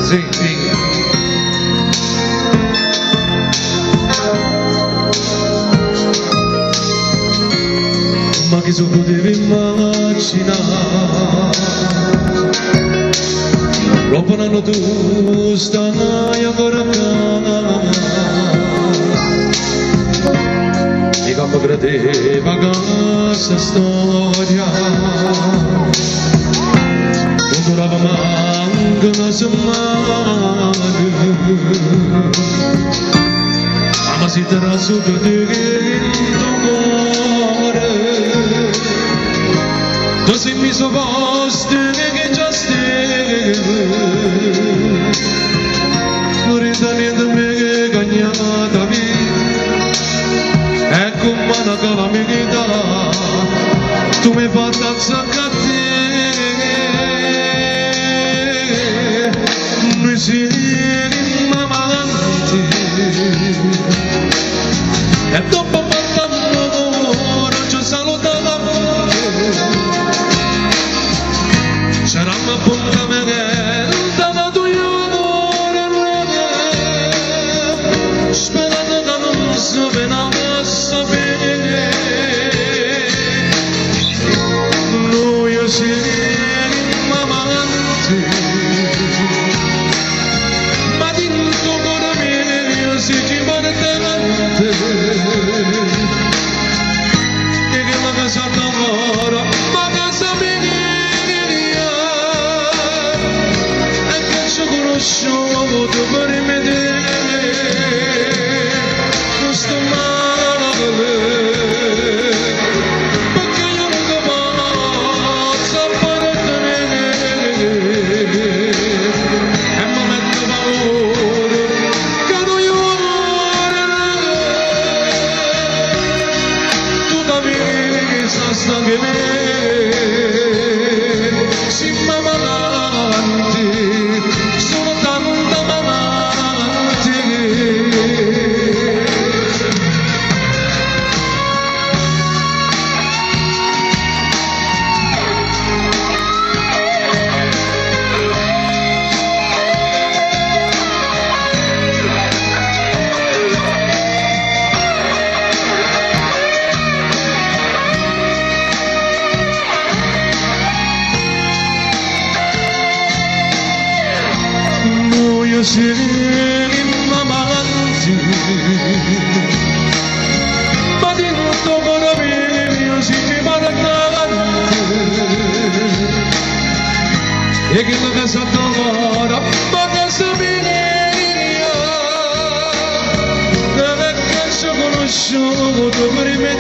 presenti. Ma che so potevi immaginare, troppo un anno tu stai ancora qua, e come credeva questa storia non durava manco una settimana, ma si terrà subito in tuo cuore. Tu sei mi sopposto che già stai, non resta niente me che cagnata vita, ecco una calamità, tu mi fai tazzare te, noi siamo amanti, e dopo quanto amore ci salutava. C'era un appuntamento da tuo amore, sperando che non si venisse bene. Noi siamo amanti, ma dentro cuore mio si ci porta avanti, e che la casa d'amore, ma casa mia, conosciamo tu per me non sto male, perché io non ti posso appartenere, e mi metto paura che non io tu da me sta che me si mamma siamo amanti, ma di tutto cuore mio si ci porta avanti, e che la casa d'amore, ma casa mia, dove che ci conosciamo tu per me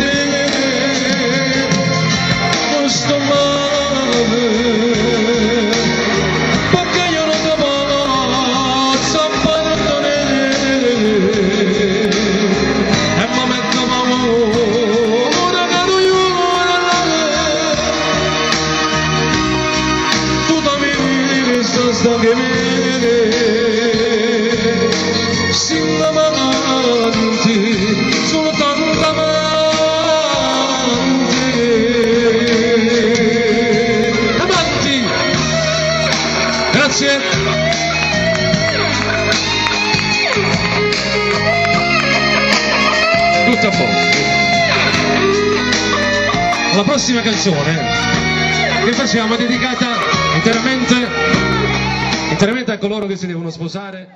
non sto male, perché io non ti sta che me siamo amanti, sono tanto amanti, grazie. Tutto a posto. La prossima canzone che facciamo è dedicata interamente a coloro che si devono sposare.